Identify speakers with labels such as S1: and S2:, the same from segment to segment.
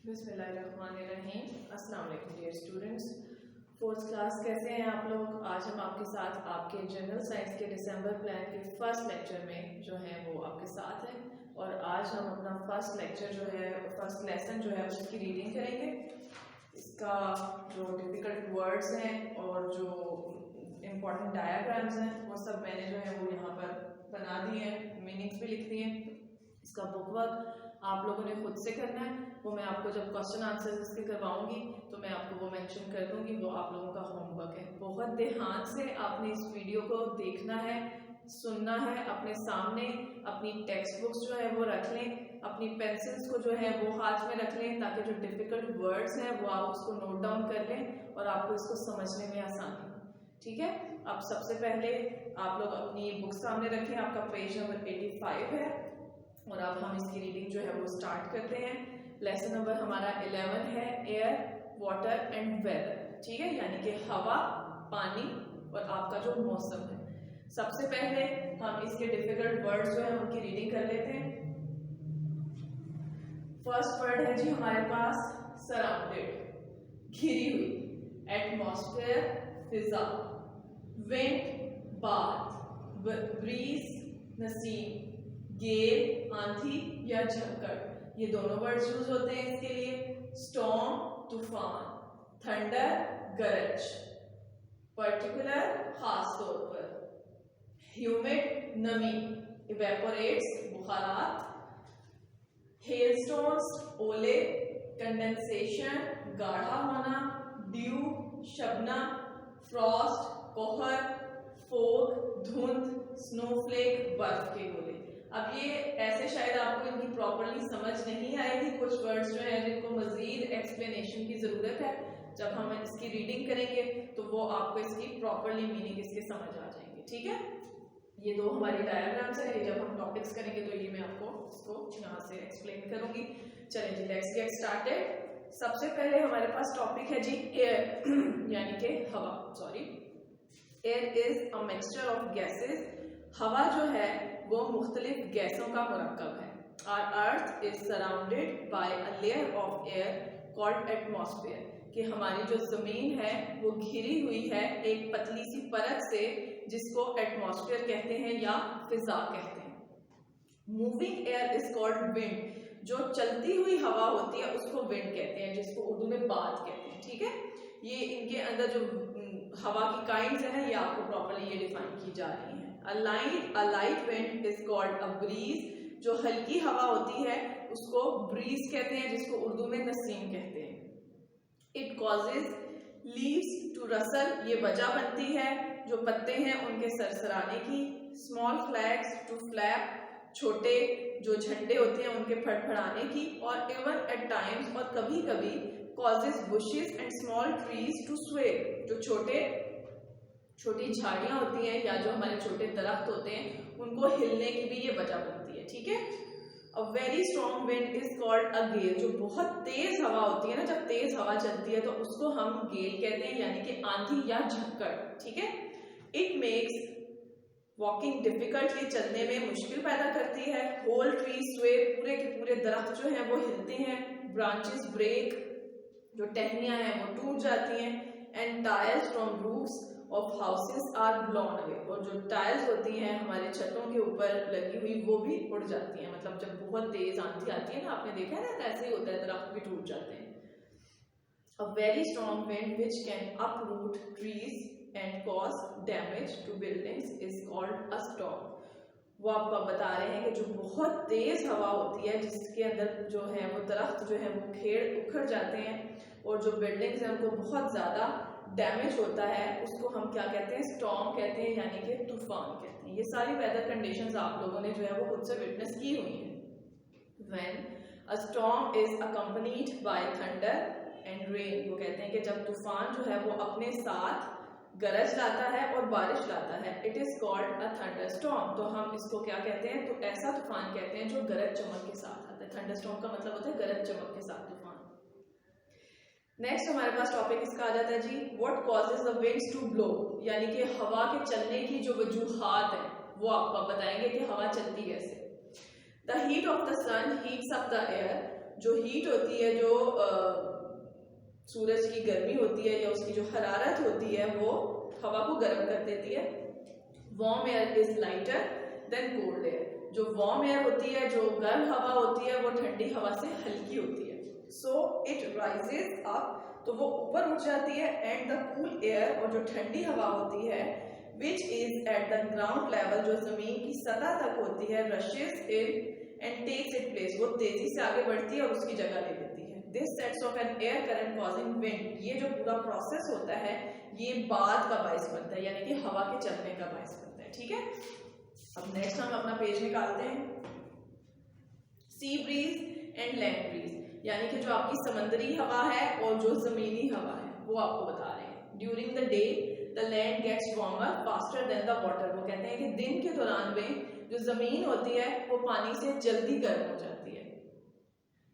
S1: बिस्मिल्लाहिर्रहमानिर्रहीम। अस्सलाम वालेकुम डियर स्टूडेंट्स, फोर्थ क्लास, कैसे हैं आप लोग। आज हम आपके साथ आपके जनरल साइंस के दिसंबर प्लान के फर्स्ट लेक्चर में जो है वो आपके साथ हैं और आज हम अपना फर्स्ट लेक्चर जो है फर्स्ट लेसन जो है उसकी रीडिंग करेंगे। इसका जो डिफिकल्ट वर्ड्स हैं और जो इम्पोर्टेंट डायाग्राम्स हैं वो सब मैंने जो है वो यहाँ पर बना दिए हैं, मीनिंग्स भी लिख दिए हैं। इसका बुक वर्क आप लोगों ने खुद से करना है, वो मैं आपको जब क्वेश्चन आंसर इसके करवाऊंगी तो मैं आपको वो मेंशन कर दूंगी, वो आप लोगों का होमवर्क है। बहुत ध्यान से आपने इस वीडियो को देखना है, सुनना है, अपने सामने अपनी टेक्स्ट बुक्स जो है वो रख लें, अपनी पेंसिल्स को जो है वो हाथ में रख लें ताकि जो डिफिकल्ट वर्ड्स हैं वो आप उसको नोट डाउन कर लें और आपको इसको समझने में आसानी हो। ठीक है, अब सबसे पहले आप लोग अपनी बुक सामने रखें, आपका पेज नंबर 85 है और अब हम इसकी रीडिंग जो है वो स्टार्ट करते हैं। लेसन नंबर हमारा 11 है, एयर वाटर एंड वेदर। ठीक है, यानी कि हवा, पानी और आपका जो मौसम है। सबसे पहले हम इसके डिफिकल्ट वर्ड्स जो है उनकी रीडिंग कर लेते हैं। फर्स्ट वर्ड है जी हमारे पास सराउंडेड, घिरी हुई, एटमॉस्फेयर फिजा, विंड बाथ, ब्रीज नसीम, गेल आंधी या झक्कड़, ये दोनों वर्ड्स यूज होते हैं इसके लिए। स्टॉर्म तूफान, थंडर गरज, पर्टिकुलर खास तौर पर, ह्यूमिड नमी, इवेपोरेट्स बुखारात, हेलस्टोन्स ओले, कंडेंसेशन गाढ़ा होना, ड्यू शबनम, फ्रॉस्ट कोहर, फोग धुंध, स्नोफ्लेक बर्फ के गोले। अब ये ऐसे शायद आपको इनकी प्रॉपर्ली समझ नहीं आएगी, कुछ वर्ड्स जो है जिनको मजीद एक्सप्लेनेशन की जरूरत है। जब हम इसकी रीडिंग करेंगे तो वो आपको इसकी प्रॉपर्ली मीनिंग इसके समझ आ जाएंगे। ठीक है, ये दो हमारी डायग्राम्स है, ये जब हम टॉपिक्स करेंगे तो ये मैं आपको इसको यहाँ से एक्सप्लेन करूंगी। चलिए जी, लेट्स गेट स्टार्टेड। सबसे पहले हमारे पास टॉपिक है जी एयर यानी कि हवा। Sorry, air is a mixture of gases. हवा जो है वो मुख्तलिफ गैसों का मुरक्कब है। Our earth is surrounded by a layer of air called atmosphere, कि हमारी जो जमीन है वो घिरी हुई है एक पतली सी परत से जिसको एटमॉस्फेयर कहते हैं या फिजा कहते हैं। Moving air is called wind, जो चलती हुई हवा होती है उसको विंड कहते हैं, जिसको उर्दू में बात कहते हैं। ठीक है, ये इनके अंदर जो हवा की काइंड्स है ये आपको प्रॉपर्ली ये डिफाइन की जा रही है। A light wind is called a breeze, जो हल्की हवा होती है उसको ब्रीज कहते हैं, जिसको उर्दू में नसीम कहते हैं। It causes leaves to rustle, ये वजह बनती है जो पत्ते हैं उनके सरसराने की। Small flags to flap, छोटे जो झंडे होते हैं उनके फड़फड़ाने की। और even at times, और कभी कभी causes bushes and small trees to sway, जो छोटी झाड़ियां होती हैं या जो हमारे छोटे दरख्त होते हैं उनको हिलने की भी ये वजह बनती है। ठीक है, a very strong wind is called a gale, जो बहुत तेज हवा होती है ना, जब तेज हवा चलती है तो उसको हम गेल कहते हैं यानी कि आंधी या झक्कड़। ठीक है, इट मेक्स वॉकिंग डिफिकल्ट, ये चलने में मुश्किल पैदा करती है। होल ट्री स्वे, पूरे के पूरे दरख्त जो हैं वो हिलते हैं। ब्रांचेस ब्रेक, जो टहनियां हैं वो टूट जाती हैं। And tyres from roofs of houses are blown away, और जो टाइल्स होती हैं हमारे छतों के ऊपर लगी हुई वो भी उड़ जाती हैं। मतलब जब बहुत तेज आंधी आती है ना, आपने देखा है ना, ऐसे ही होता है, दरख्त भी टूट जाते हैं। अ very strong wind which can uproot trees and cause damage to buildings is called a storm. वो आपको बता रहे हैं कि जो बहुत तेज हवा होती है जिसके अंदर जो है वो दरख्त जो है वो उखड़ जाते हैं और जो बिल्डिंग्स हैं उनको बहुत ज्यादा डैमेज होता है, उसको हम क्या कहते हैं, स्टॉर्म कहते हैं यानी कि तूफान कहते हैं। ये सारी वेदर कंडीशंस आप लोगों ने जो है वो खुद से विटनेस की हुई हैं। When a storm is accompanied by thunder and rain, वो कहते हैं कि जब तूफान जो है वो अपने साथ गरज लाता है और बारिश लाता है, it is called a thunderstorm. तो हम इसको क्या कहते हैं, तो ऐसा तूफान कहते हैं जो गरज चमक के साथ आता है। थंडरस्टॉर्म का मतलब होता है गरज चमक के साथ तूफान। नेक्स्ट हमारे पास टॉपिक इसका आ जाता है जी, what causes the winds to blow, यानी कि हवा के चलने की जो वजूहात है वो आपको बताएंगे कि हवा चलती कैसे। The heat of the sun heats up the air, जो हीट होती है, जो सूरज की गर्मी होती है या उसकी जो हरारत होती है वो हवा को गर्म कर देती है। Warm air is lighter than cold air. जो वार्म एयर होती है, जो गर्म हवा होती है, वो ठंडी हवा से हल्की होती है। सो इट राइजेस अप, तो वो ऊपर उठ जाती है। एंड द कूल एयर, और जो ठंडी हवा होती है, which is at the ground level, जो जमीन की सतह तक होती है, rushes in and takes it place, वो तेजी से आगे बढ़ती है और उसकी जगह ले लेती है। This sets off an air current causing wind, ये जो पूरा प्रोसेस होता है ये बाद का बायस बनता है, यानी कि हवा के चलने का बायस बनता है। ठीक है, अब नेक्स्ट हम अपना पेज निकालते हैं। Sea breeze and land breeze, यानी कि जो आपकी समंदरी हवा है और जो जमीनी हवा है वो आपको बता रहे हैं। During the day the land gets warmer faster than the water, वो कहते हैं कि दिन के दौरान में जो जमीन होती है वो पानी से जल्दी गर्म हो जाती है।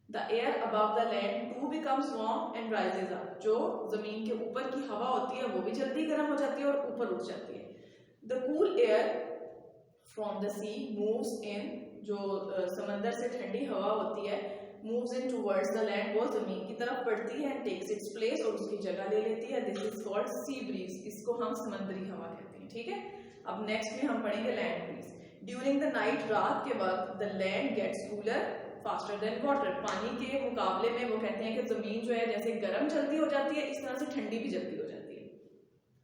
S1: The air above the land to becomes warm and rises up, जो जमीन के ऊपर की हवा होती है वो भी जल्दी गर्म हो जाती है और ऊपर उठ जाती है। The cool air from the sea moves in, जो समंदर से ठंडी हवा होती है, moves in towards the land, वो जमीन की तरफ बढ़ती है, टेक्स इट्स प्लेस, और उसकी जगह ले लेती है। This is called sea breeze, इसको हम समंदरी हवा कहते हैं। ठीक है, अब नेक्स्ट में हम पढ़ेंगे land breeze. During the night, रात के वक्त, the land gets cooler faster than water, पानी के मुकाबले में वो कहते हैं कि जमीन जो है जैसे गर्म जल्दी हो जाती है, इस तरह से ठंडी भी जल्दी हो जाती है।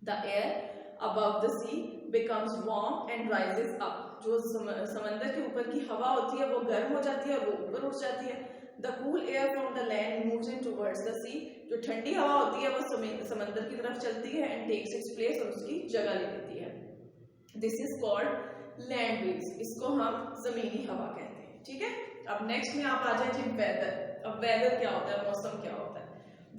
S1: The air above the sea becomes warm and rises up, जो समंदर के ऊपर की हवा होती है वो गर्म हो जाती है और वो ऊपर उठ जाती है। The cool air from the land moves in towards the sea, जो ठंडी हवा होती है वो समंदर की तरफ चलती है एंड टेक्स इट्स प्लेस, और उसकी जगह ले लेती है। This is called land breeze, इसको हम जमीनी हवा कहते हैं। ठीक है, अब नेक्स्ट में आप आ जाए जी वेदर। अब वेदर क्या होता है, मौसम क्या होता है?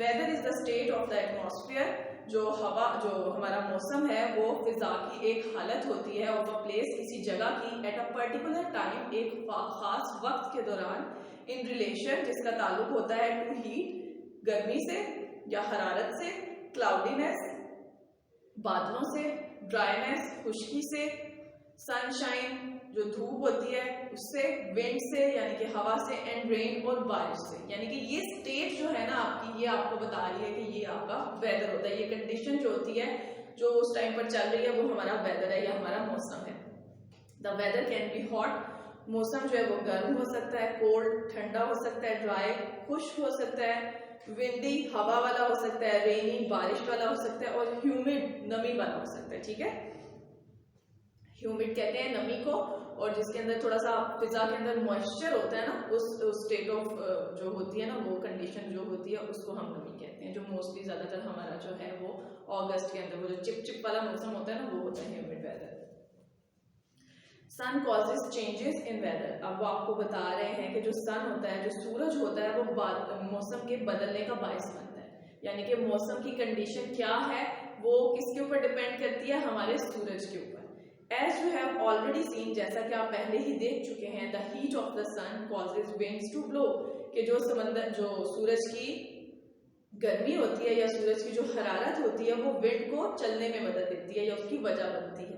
S1: Weather is the state of the atmosphere, जो हवा, जो हमारा मौसम है वो फिजा की एक हालत होती है, ऑफ अ प्लेस, किसी जगह की, एट अ पर्टिकुलर टाइम, एक खास वक्त के दौरान, इन रिलेशन, जिसका ताल्लुक होता है टू हीट, गर्मी से या हरारत से, क्लाउडीनेस, बादलों से, ड्राइनेस, खुश्की से, सनशाइन, जो धूप होती है उससे, विंड से यानी कि हवा से, एंड रेन, और बारिश से। यानी कि ये स्टेट जो है ना आपकी, ये आपको बता रही है कि ये आपका वेदर होता है। ये कंडीशन जो होती है जो उस टाइम पर चल रही है वो हमारा वेदर है या हमारा मौसम है। The weather can be hot, मौसम जो है वो गर्म हो सकता है, कोल्ड ठंडा हो सकता है, ड्राई खुश्क हो सकता है, विंडी हवा वाला हो सकता है, रेनी बारिश वाला हो सकता है, और ह्यूमिड नमी वाला हो सकता है। ठीक है, ह्यूमिड कहते हैं नमी को, और जिसके अंदर थोड़ा सा फिजा के अंदर मॉइस्चर होता है ना, उस स्टेट ऑफ जो होती है ना, वो कंडीशन जो होती है उसको हम नमी कहते हैं। जो मोस्टली ज्यादातर हमारा जो है वो अगस्त के अंदर वो जो चिप वाला मौसम होता है ना, वो होता है humid weather. Sun causes changes in weather, अब वो आपको बता रहे हैं कि जो सन होता है, जो सूरज होता है, वो मौसम के बदलने का बायस बनता है। यानी कि मौसम की कंडीशन क्या है वो किसके ऊपर डिपेंड करती है, हमारे सूरज के ऊपर। As you have already seen, जैसा कि आप पहले ही देख चुके हैं, the heat of the sun causes winds to blow, कि जो सूरज की गर्मी होती है या सूरज की जो हरारत होती है वो विंड को चलने में मदद देती है या उसकी वजह बनती है।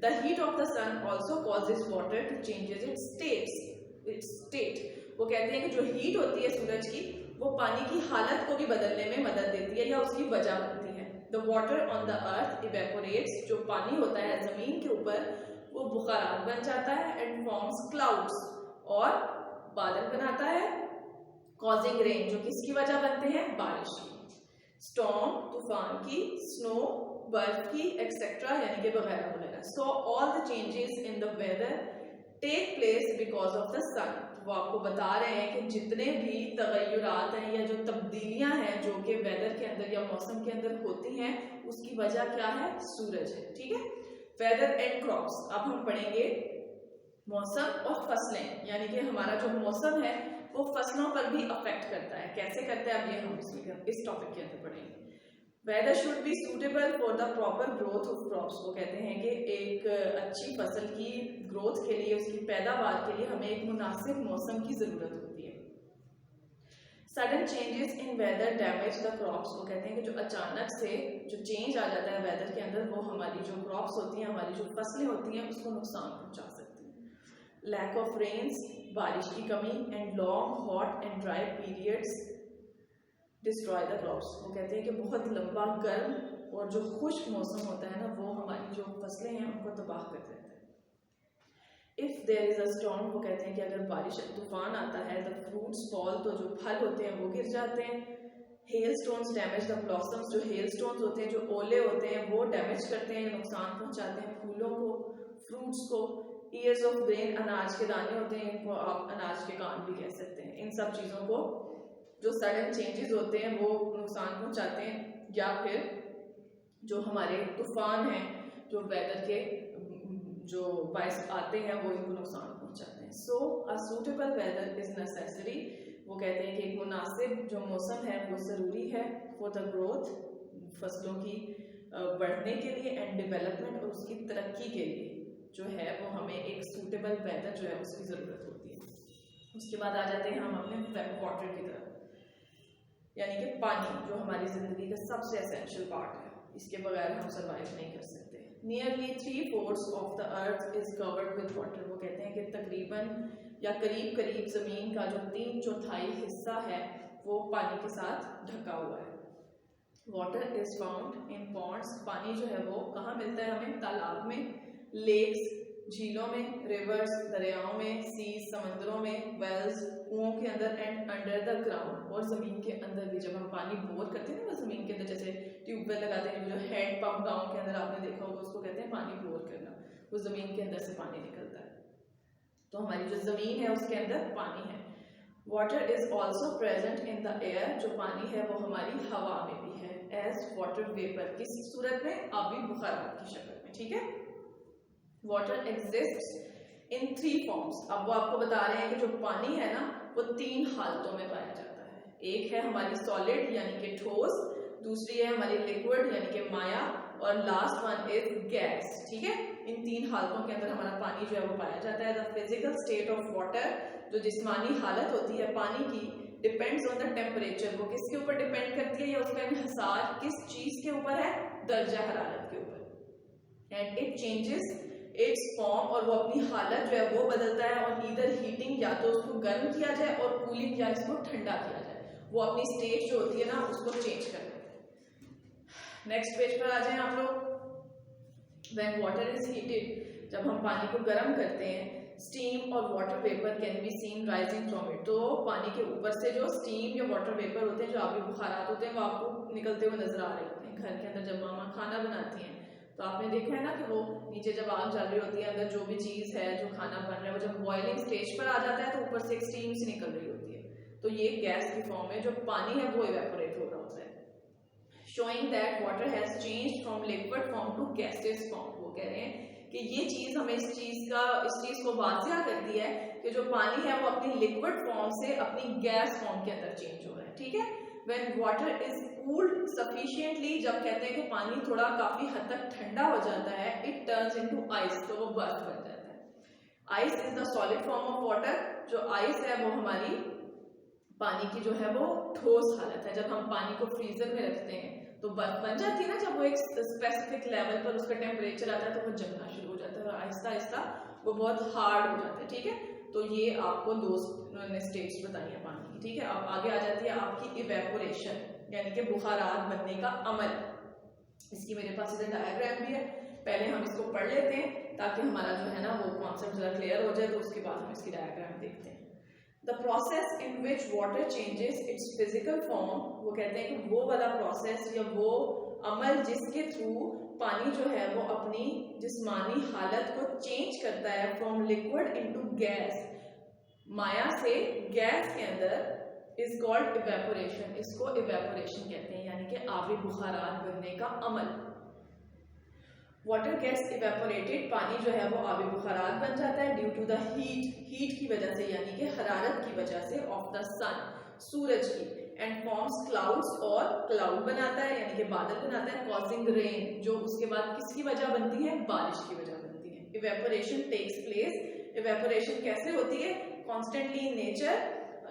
S1: The heat of the sun also causes water to changes its state, वो कहते हैं कि जो हीट होती है सूरज की वो पानी की हालत को भी बदलने में मदद देती है या उसकी वजह बनती है। The water on the earth evaporates, जो पानी होता है जमीन के ऊपर वो बुखारात बन जाता है, and forms clouds, और बादल बनाता है, causing rain, जो किसकी वजह बनते हैं, बारिश की, storm तूफान की, snow बर्फ की, एक्सेट्रा, यानी कि वगैरह वगैरह। So all the changes in the weather take place because of the sun, वो आपको बता रहे हैं कि जितने भी तगय्युरात हैं या जो तब्दीलियां हैं जो कि वेदर के अंदर या मौसम के अंदर होती हैं उसकी वजह क्या है, सूरज है। ठीक है, वेदर एंड क्रॉप्स। अब हम पढ़ेंगे मौसम और फसलें, यानी कि हमारा जो मौसम है वो फसलों पर भी अफेक्ट करता है। कैसे करता है अब ये हम इस टॉपिक के अंदर पढ़ेंगे। Weather should be suitable for the proper growth of crops, वो कहते हैं कि एक अच्छी फसल की ग्रोथ के लिए, उसकी पैदावार के लिए हमें एक मुनासिब मौसम की जरूरत होती है। Sudden changes in weather damage the crops, वो कहते हैं कि जो अचानक से जो चेंज आ जाता है वेदर के अंदर वो हमारी जो क्रॉप्स होती हैं, हमारी जो फसलें होती हैं उसको नुकसान पहुंचा सकती हैं। लैक ऑफ रेन्स, बारिश की कमी, and long hot and dry periods destroy the crops. वो कहते हैं कि बहुत लंबा गर्म और जो खुश्क मौसम होता है ना, वो हमारी जो फसलें हैं उनको तबाह कर देता है। If there is a storm, वो कहते हैं कि अगर बारिश तूफान आता है, द फ्रूट्स फॉल, तो जो फल होते हैं वो गिर जाते हैं। Hail stones damage the blossoms, जो हेल स्टोन्स होते हैं, जो ओले होते हैं, वो डैमेज करते हैं, नुकसान पहुंचाते हैं फूलों को, फ्रूट्स को। ईयर्स ऑफ ग्रेन, अनाज के दाने होते हैं, इनको आप अनाज के कान भी कह सकते हैं। इन सब चीज़ों को जो सडन चेंजेस होते हैं वो नुकसान पहुंचाते हैं, या फिर जो हमारे तूफान हैं, जो वेदर के जो बाइस आते हैं, वो इनको नुकसान पहुंचाते हैं। So a suitable weather is necessary, वो कहते हैं कि एक मुनासिब जो मौसम है वो ज़रूरी है फॉर द ग्रोथ, फसलों की बढ़ने के लिए, एंड डेवलपमेंट, और उसकी तरक्की के लिए जो है वो हमें एक सूटेबल वेदर जो है उसकी ज़रूरत होती है। उसके बाद आ जाते हैं हम अपने वाटर की तरफ, यानी कि पानी, जो हमारी ज़िंदगी का सबसे एसेंशियल पार्ट है, इसके बगैर हम सर्वाइव नहीं कर सकते। Nearly 3/4 of the earth is covered with water, वो कहते हैं कि तकरीबन या करीब करीब ज़मीन का जो 3/4 हिस्सा है वो पानी के साथ ढका हुआ है। Water is found in ponds, पानी जो है वो कहाँ मिलता है हमें? तालाब में, लेक्स, झीलों में, रिवर्स, दरियाओं में, सीज, समंदरों में, वेल्स, कुओं के अंदर, एंड अंडर द ग्राउंड, और ज़मीन के अंदर भी। जब हम पानी बोर करते हैं ना, ज़मीन के अंदर जैसे ट्यूबवेल लगाते हैं, जो हैंड पंप गाँव के अंदर आपने देखा होगा, उसको कहते हैं पानी बोर करना। वो ज़मीन के अंदर से पानी निकलता है, तो हमारी जो ज़मीन है उसके अंदर पानी है। Water is also present in the air, जो पानी है वो हमारी हवा में भी है, एज वाटर वेपर, किस सूरत में? आबी बुखारात की शक्ल में, ठीक है। वाटर एग्जिस्ट इन 3 फॉर्म्स, अब वो आपको बता रहे हैं कि जो पानी है ना वो 3 हालतों में पाया जाता है। एक है हमारी सॉलिड यानी कि ठोस, दूसरी है हमारी लिक्विड यानी कि माया, और लास्ट वन इज गैस, ठीक है। इन 3 हालतों के अंदर हमारा पानी जो है वो पाया जाता है। The physical state of water, जो जिस्मानी हालत होती है पानी की, डिपेंड्स ऑन द टेम्परेचर, वो किसके ऊपर डिपेंड करती है, या उसका इन्हिसार किस चीज के ऊपर है? दर्जा हरारत के ऊपर। And it changes it's form, और वो अपनी हालत जो है वो बदलता है, और ईदर हीटिंग, या तो उसको गर्म किया जाए, और कूलिंग, या इसको ठंडा किया जाए। वो अपनी स्टेट जो होती है ना उसको चेंज कर देता है। नेक्स्ट पेज पर आ जाए आप लोग। व्हेन वाटर इज हीटेड, जब हम पानी को गर्म करते हैं, स्टीम और water vapour can be seen rising from it, तो पानी के ऊपर से जो स्टीम या वाटर वेपर होते हैं, जो आबी बुखारात होते हैं, वो आपको निकलते हुए नजर आ रहे होते हैं। घर के अंदर जब मामा खाना बनाती हैं तो आपने देखा है ना कि वो नीचे जब आग जल रही होती है, अंदर जो भी चीज है, जो खाना बन रहा है, वो जब बॉइलिंग स्टेज पर आ जाता है तो ऊपर से एक स्टीम सी निकल रही होती है, तो ये गैस की फॉर्म में जो पानी है वो इवेपोरेट हो रहा होता है। Showing that water has changed from liquid form to gaseous form, वो कह रहे हैं कि ये चीज हमें इस चीज को वाज़िया करती है कि जो पानी है वो अपनी लिक्विड फॉर्म से अपनी गैस फॉर्म के अंदर चेंज हो रहा है, ठीक है। When water is cooled sufficiently, जब कहते हैं कि पानी थोड़ा काफी हद तक ठंडा हो जाता है, it turns into ice, तो वो बर्फ बन जाता है। Ice is the solid form of water, जो ice है वो हमारी पानी की जो है वो ठोस हालत है। जब हम पानी को फ्रीजर में रखते हैं तो बर्फ बन जाती है ना, जब वो एक स्पेसिफिक लेवल पर उसका टेम्परेचर आता है तो वो जमना शुरू हो जाता है, और आहिस्ता आहिस्ता वो बहुत हार्ड हो जाता है, ठीक है। तो ये आपको 2 स्टेट्स बताई है पानी की, ठीक है। अब आगे आ जाती है आपकी इवेपोरेशन, यानी कि बुखारात बनने का अमल। इसकी मेरे पास इधर डायग्राम भी है, पहले हम इसको पढ़ लेते हैं ताकि हमारा जो है ना वो कॉन्सेप्ट जरा क्लियर हो जाए, तो उसके बाद हम इसकी डायग्राम देखते हैं। The process in which water changes it's physical form, वो कहते हैं कि वो वाला प्रोसेस या वो अमल जिसके थ्रू पानी जो है वो अपनी जिस्मानी हालत को चेंज करता है फ्रॉम लिक्विड इनटू गैस, माया से गैस के अंदर, इज कॉल्ड इवेपोरेशन, इसको इवेपोरेशन कहते हैं, यानी कि आबी बुखारात बनने का अमल। वाटर गेट्स इवेपोरेटेड, पानी जो है वो आबी बुखारात बन जाता है ड्यू टू द हीट की वजह से, यानी कि हरारत की वजह से, ऑफ द सन, सूरज की, एंड फॉर्म्स क्लाउड्स, और क्लाउड बनाता है यानी कि बादल बनाता है, कॉजिंग रेन, जो उसके बाद किसकी वजह बनती है? बारिश की वजह बनती है। इवेपोरेशन टेक्स प्लेस, इवेपोरेशन कैसे होती है? कॉन्स्टेंटली इन नेचर,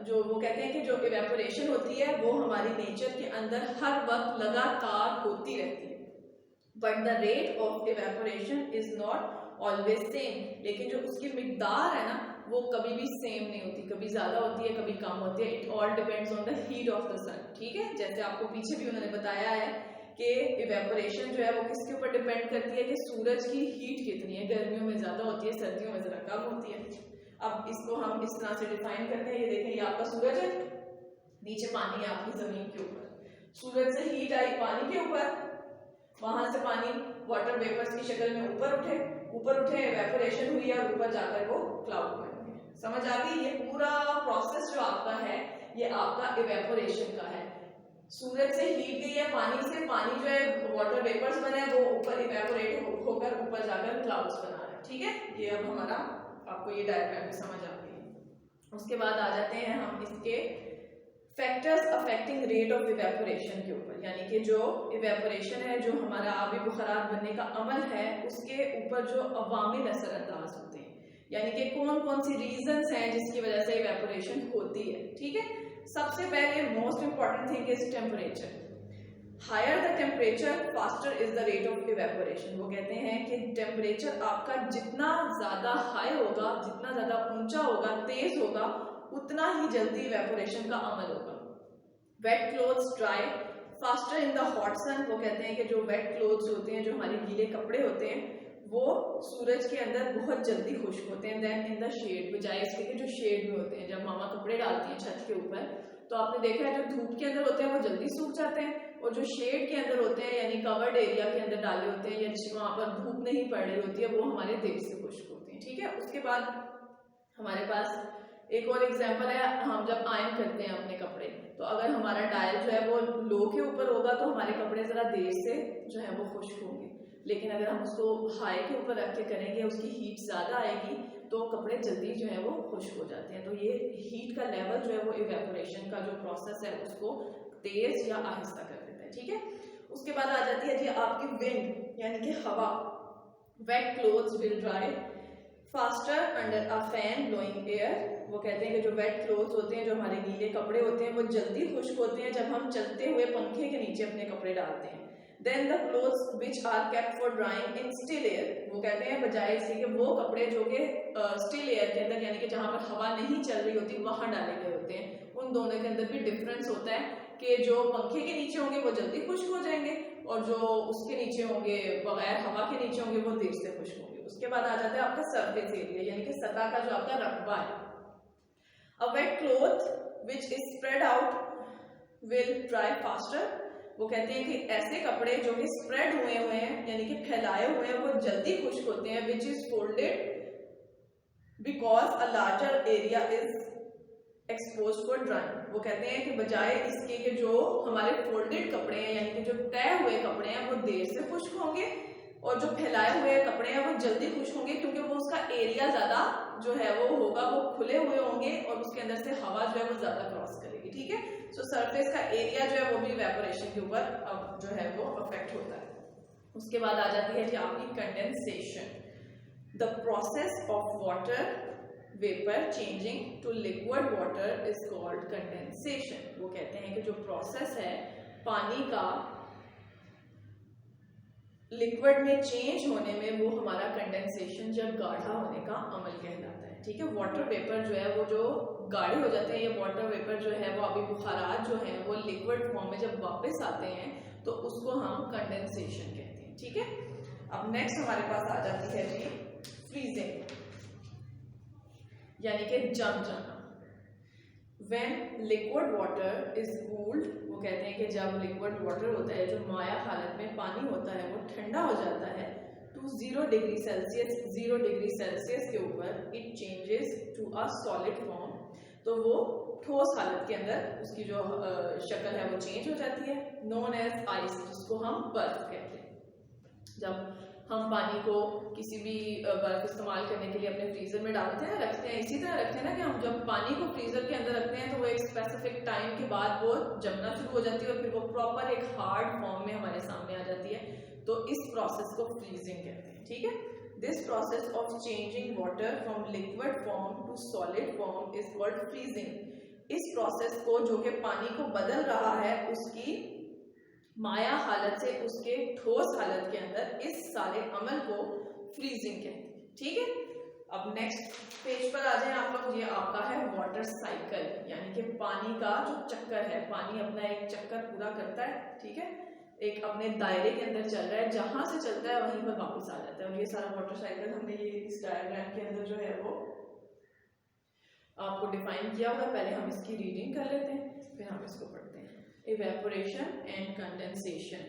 S1: जो वो कहते हैं कि जो इवेपोरेशन होती है वो हमारी नेचर के अंदर हर वक्त लगातार होती रहती है, but the rate of evaporation is not always same, लेकिन जो उसकी मिकदार है ना वो कभी भी सेम नहीं होती, कभी ज्यादा होती है कभी कम होती है। It all depends on the heat of the sun, ठीक है। जैसे आपको पीछे भी उन्होंने बताया है कि इवेपोरेशन जो है वो किसके ऊपर डिपेंड करती है कि सूरज की हीट कितनी है, गर्मियों में ज्यादा होती है, सर्दियों में जरा कम होती है। अब इसको हम इस तरह से डिफाइन करते हैं। ये देखें, ये आपका सूरज है, नीचे पानी है आपकी जमीन के ऊपर, सूरज से हीट आई पानी के ऊपर, वहां से पानी वाटर वेपर्स की शक्ल में ऊपर उठे, इवेपोरेशन हुई और ऊपर जाकर वो क्लाउड बन गए। समझ आ गई? ये पूरा प्रोसेस जो आपका है ये आपका इवेपोरेशन का है। सूरज से हीट गई है पानी से, पानी जो है वाटर वेपर्स बने वो ऊपर इवेपोरेट होकर ऊपर जाकर क्लाउड्स बना रहे हैं, ठीक है। ये अब हमारा आपको ये डायग्राम भी समझ आ गई है। उसके बाद आ जाते हैं हम इसके factors affecting rate of evaporation के ऊपर, यानी कि जो इवेपोरेशन है, जो हमारा आबी बुखारात बनने का अमल है, उसके ऊपर जो अवामिल असरअंदाज होते हैं, यानी कि कौन कौन सी रीजंस हैं जिसकी वजह से इवेपोरेशन होती है, ठीक है। सबसे पहले most important thing is temperature. Higher the temperature faster is the rate of evaporation. वो कहते हैं कि टेम्परेचर आपका जितना ज्यादा हाई होगा, जितना ज्यादा ऊंचा होगा, तेज होगा, उतना ही जल्दी इवेपोरेशन का अमल होगा। Wet clothes dry faster in the hot sun. वो कहते हैं कि जो वेट क्लोथ्स होते हैं, जो हमारे गीले कपड़े होते हैं, वो सूरज के अंदर बहुत जल्दी खुश्क होते हैं देन इन द शेड, बजाय इसके कि जो शेड में होते हैं। जब मामा कपड़े डालती हैं छत के ऊपर तो आपने देखा है जो धूप के अंदर होते हैं वो जल्दी सूख जाते हैं, और जो शेड के अंदर होते हैं यानी कवर्ड एरिया के अंदर डाले होते हैं या वहां पर धूप नहीं पड़ रही होती है, वो हमारे देर से खुश्क होते हैं, ठीक है। उसके बाद हमारे पास एक और एग्जाम्पल है, हम जब आयरन करते हैं अपने कपड़े, तो अगर हमारा डायल जो है वो लो के ऊपर होगा तो हमारे कपड़े जरा देर से जो है वो खुश्क होंगे, लेकिन अगर हम उसको हाई के ऊपर रख के करेंगे, उसकी हीट ज्यादा आएगी तो कपड़े जल्दी जो है वो खुश्क हो जाते हैं। तो ये हीट का लेवल जो है वो इवेपोरेशन का जो प्रोसेस है उसको तेज या आहिस्ता कर देता है, ठीक है। उसके बाद आ जाती है जी आपकी विंड, यानी कि हवा। Wet clothes will dry faster under a fan blowing air. वो कहते हैं कि जो वेट क्लोथ्स होते हैं, जो हमारे गीले कपड़े होते हैं, वो जल्दी खुश्क होते हैं जब हम चलते हुए पंखे के नीचे अपने कपड़े डालते हैं। Then the clothes which are kept for drying in still air, वो कहते हैं बजाय इसके कि वो कपड़े जो कि स्टिल एयर के अंदर यानी कि जहां पर हवा नहीं चल रही होती वहां डाले गए होते हैं, उन दोनों के अंदर भी डिफरेंस होता है कि जो पंखे के नीचे होंगे वो जल्दी खुश्क हो जाएंगे और जो उसके नीचे होंगे बगैर हवा के नीचे होंगे वो देर से खुश्क होंगे। उसके बाद आ जाता है आपका सरफेस एरिया, यानी कि सतह का जो आपका रकबा है। A wet cloth which is spread out will dry faster। वो कहते हैं कि ऐसे कपड़े जो कि स्प्रेड हुए हैं यानी कि फैलाए हुए हैं वो जल्दी खुश्क होते हैं। Which is folded because a larger area is expose for drawing. वो कहते हैं कि बजाय इसके कि जो हमारे फोल्डेड कपड़े हैं यानी कि जो तय हुए कपड़े हैं वो देर से खुश्क होंगे, और जो फैलाए हुए कपड़े हैं वो जल्दी खुश्क होंगे क्योंकि वो उसका एरिया ज्यादा जो है वो होगा, वो खुले हुए होंगे और उसके अंदर से हवा जो है वो ज्यादा क्रॉस करेगी, ठीक है। सो सरफेस का एरिया जो है वो भी इवेपोरेशन के ऊपर अब जो है वो अफेक्ट होता है। उसके बाद आ जाती है जी आपकी condensation. The process of water vapour changing to liquid water is called condensation. वो कहते हैं कि जो प्रोसेस है पानी का लिक्विड में चेंज होने में वो हमारा कंडेंसेशन जब गाढ़ा होने का अमल कहलाता है, ठीक है। वाटर वेपर जो है वो जो गाढ़े हो जाते हैं, ये वाटर वेपर जो है वो अभी बुखारात जो है वो लिक्विड फॉर्म में जब वापस आते हैं तो उसको हम कंडेंसेशन कहते हैं, ठीक है। अब नेक्स्ट हमारे पास आ जाती है जी फ्रीजिंग, यानी कि जम जाना। When liquid water is cooled, वो कहते हैं कि जब लिक्विड वाटर होता है जो माया हालत में पानी होता है वो ठंडा हो जाता है to 0 degree Celsius, 0 degree Celsius के ऊपर it changes to a solid form. तो वो ठोस हालत के अंदर उसकी जो शक्ल है वो चेंज हो जाती है, नोन एज आइस, जिसको हम बर्फ कहते हैं। जब हम पानी को किसी भी बर्फ इस्तेमाल करने के लिए अपने फ्रीजर में डालते हैं, रखते हैं, इसी तरह रखते हैं ना कि हम जब पानी को फ्रीजर के अंदर रखते हैं तो वो एक स्पेसिफिक टाइम के बाद वो जमना शुरू हो जाती है और फिर वो प्रॉपर एक हार्ड फॉर्म में हमारे सामने आ जाती है। तो इस प्रोसेस को फ्रीजिंग कहते हैं, ठीक है। This process of changing water from liquid form to solid form is called freezing. इस प्रोसेस को जो कि पानी को बदल रहा है उसकी माया हालत से उसके ठोस हालत के अंदर, इस सारे अमल को फ्रीजिंग कहते हैं। ठीक है, अब नेक्स्ट पेज पर आ जाए आप लोग। ये आपका है वाटर साइकिल, यानी कि पानी का जो चक्कर है, पानी अपना एक चक्कर पूरा करता है, ठीक है, एक अपने दायरे के अंदर चल रहा है, जहां से चलता है वहीं पर वापस आ जाता है। और ये सारा वाटर साइकिल हमने ये इस डायग्राम के अंदर जो है वो आपको डिफाइन किया हुआ है। पहले हम इसकी रीडिंग कर लेते हैं, फिर हम इसको पढ़ते हैं। Evaporation and condensation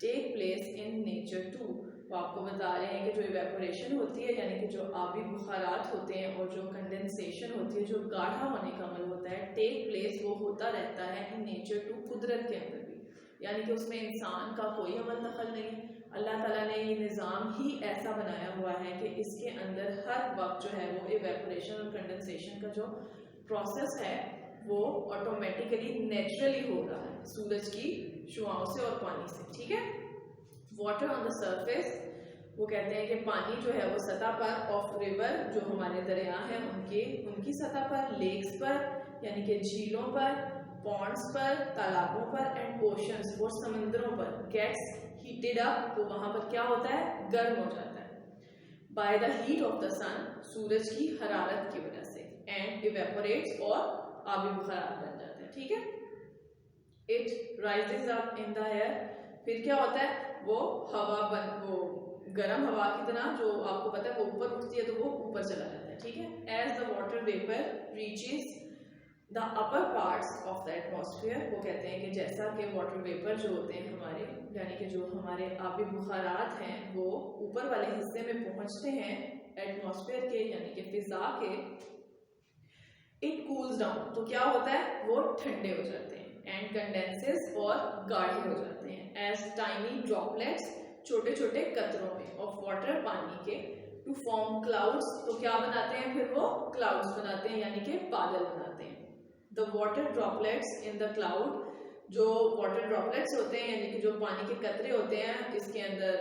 S1: take place in nature too. वो आपको बता रहे हैं कि जो इवेपोरेशन होती है, यानी कि जो आबी बुखारात होते हैं, और जो कंडेंसेशन होती है, जो गाढ़ा होने का अमल होता है, टेक प्लेस वो होता रहता है इन नेचर टू, कुदरत के अंदर भी, यानी कि उसमें इंसान का कोई अमल दखल नहीं है। अल्लाह ताला ने ये निज़ाम ही ऐसा बनाया हुआ है कि इसके अंदर हर वक्त जो है वो इवेपोरेशन और कंडेंसेशन का जो प्रोसेस है वो ऑटोमेटिकली नेचुरली हो रहा है सूरज की शुआओं से और पानी से, ठीक है। वाटर ऑन द सरफेस, वो कहते हैं कि पानी जो है वो सतह पर, ऑफ रिवर, जो हमारे दरिया हैं उनकी सतह पर, लेक्स पर यानी कि झीलों पर, पॉन्ड्स पर, तालाबों पर, एंड ओशंस, और समुद्रों पर, गेट्स हीटेड अप, तो वहां पर क्या होता है, गर्म हो जाता है, by the heat of the sun, सूरज की हरारत की वजह से, एंड इवेपोरेट्स, और आबी बुखारात बन जाते हैं, ठीक है। It rises up in the air, फिर क्या होता है, वो वो गर्म हवा की तरह, जो आपको पता है वो ऊपर उठती है तो वो ऊपर चला जाता है, ठीक है। As the water vapour reaches the upper parts of the atmosphere, वो कहते हैं कि जैसा कि वाटर वेपर जो होते हैं हमारे, यानी कि जो हमारे आबी बुखारात हैं, वो ऊपर वाले हिस्से में पहुंचते हैं एटमॉस्फेयर के, यानी कि फिजा के, इट कूल्स डाउन, तो क्या होता है, वो ठंडे हो जाते हैं, एंड कंडेंसेस, और गाढ़े हो जाते हैं, एज टाइनी ड्रॉपलेट्स, छोटे छोटे कतरों में, ऑफ वाटर, पानी के, टू फॉर्म क्लाउड्स, तो क्या बनाते हैं, फिर वो क्लाउड्स बनाते हैं, यानी कि बादल बनाते हैं। The water droplets in the cloud, जो वाटर ड्रॉपलेट्स होते हैं, यानी कि जो पानी के कतरे होते हैं इसके अंदर,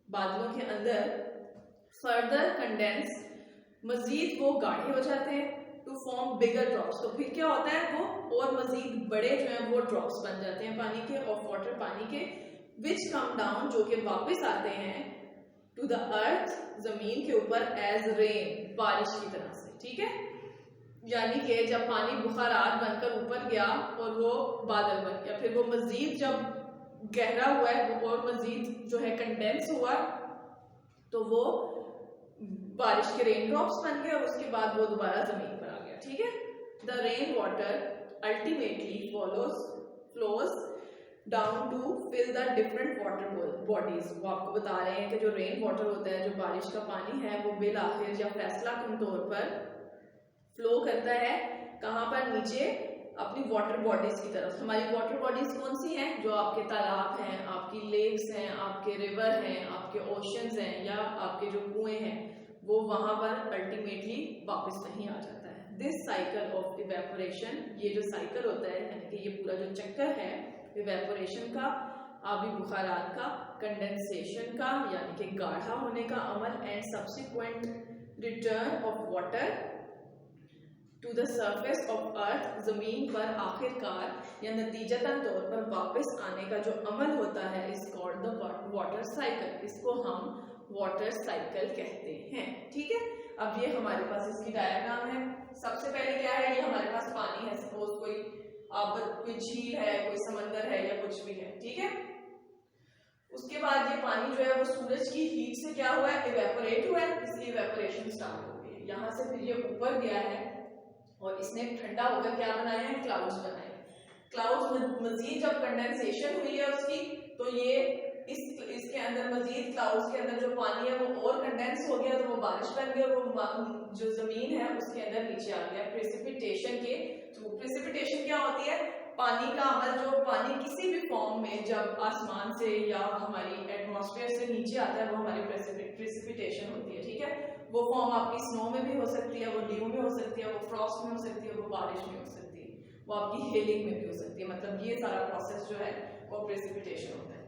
S1: बादलों के अंदर, फर्दर कंडेंस, मजीद वो गाढ़े हो जाते हैं, टू फॉर्म बिगर ड्रॉप्स, तो फिर क्या होता है, वो और मजीद बड़े जो हैं वो ड्रॉप्स बन जाते हैं पानी के, ऑफ वाटर, पानी के, विच कम डाउन, जो कि वापस आते हैं, टू द अर्थ, जमीन के ऊपर, एज रेन, बारिश की तरह से, ठीक है। यानी कि जब पानी बुखारात बनकर ऊपर गया और वो बादल बन गया, फिर वो मजीद जब गहरा हुआ है वो और मजीद जो है कंडेंस हुआ, तो वो बारिश के रेन ड्रॉप्स बन गए, और उसके बाद वो दोबारा जमीन पर आ गया, ठीक है। The rain water ultimately flows down to fill the different water bodies, वो आपको बता रहे हैं कि जो रेन वाटर होता है, जो बारिश का पानी है, वो बिल आखिर या फैसला कुन तौर पर फ्लो करता है, कहाँ पर, नीचे अपनी वाटर बॉडीज की तरफ। हमारी वाटर बॉडीज कौन सी हैं, जो आपके तालाब हैं, आपकी लेक्स हैं, आपके रिवर हैं, आपके ओशंस हैं, या आपके जो कुएं हैं, वो वहां पर अल्टीमेटली वापस नहीं आ जाता है। दिस साइकिल ऑफ इवेपोरेशन, ये जो साइकिल होता है, यानी कि ये पूरा जो चक्कर है इवेपोरेशन का, आबी बुखारात का, कंडेंसेशन का, यानी कि गाढ़ा होने का अमल, and subsequent return of water to the surface of earth, जमीन पर आखिरकार या नतीजतन तौर पर वापस आने का जो अमल होता है, is called the water cycle, इसको हम वाटर साइकिल कहते हैं, ठीक है। अब ये हमारे पास इसकी डायग्राम है। सबसे पहले क्या है, ये हमारे पास पानी है, सपोज कोई झील है, कोई समंदर है, या कुछ भी है, ठीक है। उसके बाद ये पानी जो है वो सूरज की हीट से क्या हुआ है, इवेपोरेट हुआ है, इसलिए इवेपोरेशन स्टार्ट हो गई है। यहाँ से फिर ये ऊपर गया है और इसने ठंडा होकर क्या बनाया है, क्लाउड्स बनाए। क्लाउड्स मजीद जब कंडेंसेशन हुई है उसकी, तो ये इसके अंदर मजीद क्लाउड्स के अंदर जो पानी है वो और कंडेंस हो गया, तो वो बारिश बन गई, और वो जो जमीन है उसके अंदर नीचे आ गया प्रेसिपिटेशन के थ्रू। प्रेसिपिटेशन क्या होती है, पानी का अमल, जो पानी किसी भी फॉर्म में जब आसमान से या हमारी एटमॉस्फेयर से नीचे आता है, वो हमारी प्रेसिपिटेशन होती है, ठीक है। वो फॉर्म आपकी स्नो में भी हो सकती है, वो ड्यू में हो सकती है, वो फ्रॉस्ट में हो सकती है, वो बारिश में हो सकती है, वो आपकी हेलिंग में भी हो सकती है। मतलब ये सारा प्रोसेस जो है वो प्रेसिपिटेशन होता है।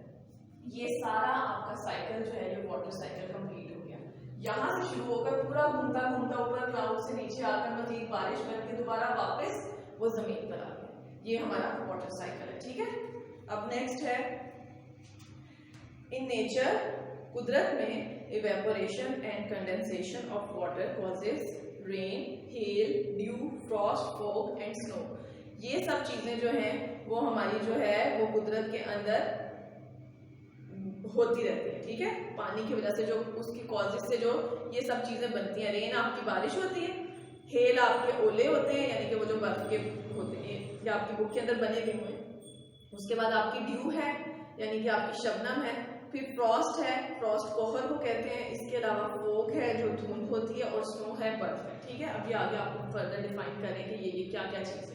S1: ये सारा आपका साइकिल जो है, ये वाटर साइकिल कंप्लीट हो गया। यहाँ से शुरू होकर पूरा घूमता घूमता ऊपर क्लाउड से नीचे आकर मजीद बारिश बन के दोबारा वापस वो जमीन पर आ गया। ये हमारा वाटर साइकिल है, ठीक है। अब नेक्स्ट है, इन नेचर, कुदरत में, evaporation and condensation of water causes rain, hail, dew, frost, fog and snow। ये सब चीजें जो हैं वो हमारी जो है वो कुदरत के अंदर होती रहती है, ठीक है। पानी की वजह से जो उसकी कॉजेस से जो ये सब चीजें बनती हैं, रेन आपकी बारिश होती है, हेल आपके ओले होते हैं यानी कि वो जो बर्फ के होते हैं या आपकी बुक के अंदर बने हुए हैं, उसके बाद आपकी ड्यू है यानी कि आपकी शबनम है, फिर फ्रॉस्ट है, फ्रॉस्ट कोहर को कहते हैं, इसके अलावा फोग है जो धुंध होती है और स्नो है बर्फ है, ठीक है। अभी आगे आपको फर्दर डिफाइन करें कि ये क्या क्या चीजें हैं।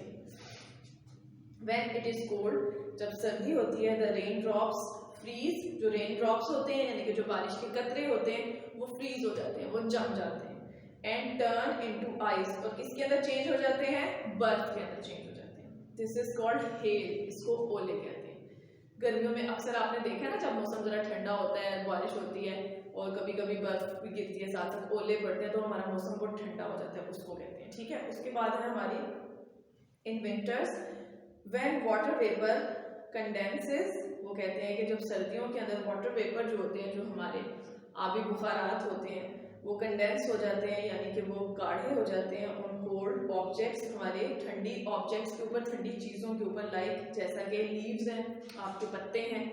S1: When it is cold, जब सर्दी होती है, the rain drops freeze, जो रेन ड्रॉप्स होते हैं यानी कि जो बारिश के कतरे होते हैं वो फ्रीज हो जाते हैं, वो जम जाते हैं, एंड टर्न इनटू आइस, और किसके अंदर चेंज हो जाते हैं, बर्फ के अंदर चेंज हो जाते हैं। दिस इज कॉल्ड हेल, इसको ओले कहते हैं। गर्मियों में अक्सर आपने देखा है ना, जब मौसम जरा ठंडा होता है, बारिश होती है और कभी कभी बर्फ भी गिरती है, साथ साथ ओले पड़ते हैं, तो हमारा मौसम बहुत ठंडा हो जाता है, उसको कहते हैं, ठीक है। उसके बाद है हमारी in winters when water vapour condenses, वो कहते हैं कि जब सर्दियों के अंदर वाटर वेपर जो होते हैं, जो हमारे आबी बुखारात होते हैं, वो कंडेंस हो जाते हैं यानी कि वो गाढ़े हो जाते हैं ऑन कोल्ड ऑब्जेक्ट्स, हमारे ठंडी ऑब्जेक्ट्स के ऊपर, ठंडी चीज़ों के ऊपर, लाइक जैसा कि लीव्स हैं, आपके पत्ते हैं,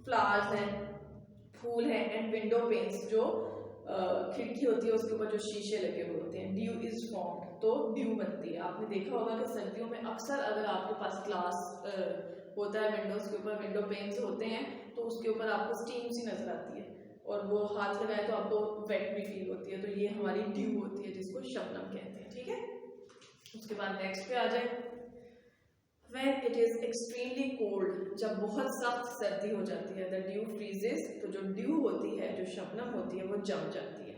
S1: फ्लावर्स हैं, फूल हैं, एंड विंडो पेन्स, जो खिड़की होती है उसके ऊपर जो शीशे लगे हुए होते हैं। ड्यू इज फॉर्म्ड, तो ड्यू बनती है। आपने देखा होगा कि सर्दियों में अक्सर अगर आपके पास ग्लास होता है, विंडोज के ऊपर विंडो पेन्स होते हैं, तो उसके ऊपर आपको स्टीम सी नजर आती है और वो हाथ लगाए तो आपको वेट भी फील होती है, तो ये हमारी ड्यू होती है जिसको शबनम कहते हैं, ठीक है। उसके बाद नेक्स्ट पे आ जाए, When it is extremely cold, जब बहुत सख्त सर्दी हो जाती है, the dew freezes, तो जो ड्यू होती है, जो शबनम होती है, वो जम जाती है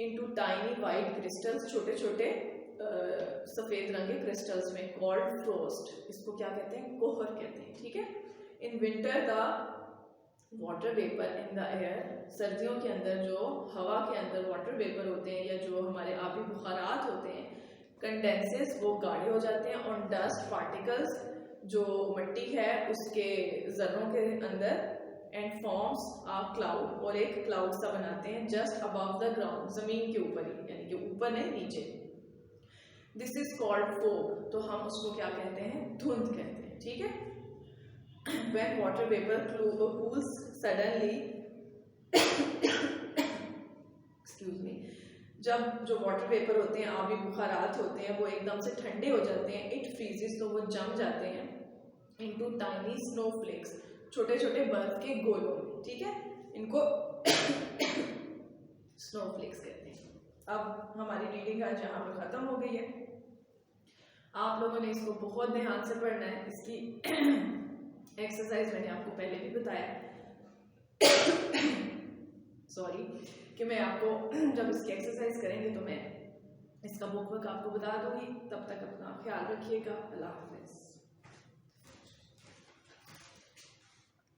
S1: into tiny white crystals, छोटे छोटे सफेद रंग के क्रिस्टल्स में, called frost, इसको क्या कहते हैं, कोहर कहते हैं, ठीक है। In winter the water vapour in the air, सर्दियों के अंदर जो हवा के अंदर वाटर वेपर होते हैं या जो हमारे आबी बुखारात होते हैं, कंडेंसेस, वो गाढ़े हो जाते हैं, ऑन डस्ट पार्टिकल्स, जो मिट्टी है उसके जर्रों के अंदर, एंड फॉर्म्स आ क्लाउड, और एक क्लाउड सा बनाते हैं जस्ट अबव द ग्राउंड, जमीन के ऊपर ही यानी कि ऊपर नहीं नीचे। दिस इज कॉल्ड फोग, तो हम उसको क्या कहते हैं, धुंध कहते हैं, ठीक है। When water vapor cools suddenly, excuse me, जब जो वाटर वेपर होते हैं, आबी बुखारात होते हैं, वो एकदम से ठंडे हो जाते हैं, इट फ्रीजेस, तो वो जम जाते हैं, इनटू टाइनी स्नोफ्लेक्स, छोटे छोटे बर्फ के गोलों में, ठीक है, इनको स्नोफ्लेक्स कहते हैं। अब हमारी रीडिंग आज यहाँ पर खत्म हो गई है। आप लोगों ने इसको बहुत ध्यान से पढ़ना है। इसकी एक्सरसाइज मैंने आपको पहले भी बताया सॉरी, कि मैं आपको जब इसकी एक्सरसाइज करेंगे तो मैं इसका बुक वर्क आपको बता दूंगी। तब तक अपना ख्याल रखिएगा। अल्लाह हाफ़िज़।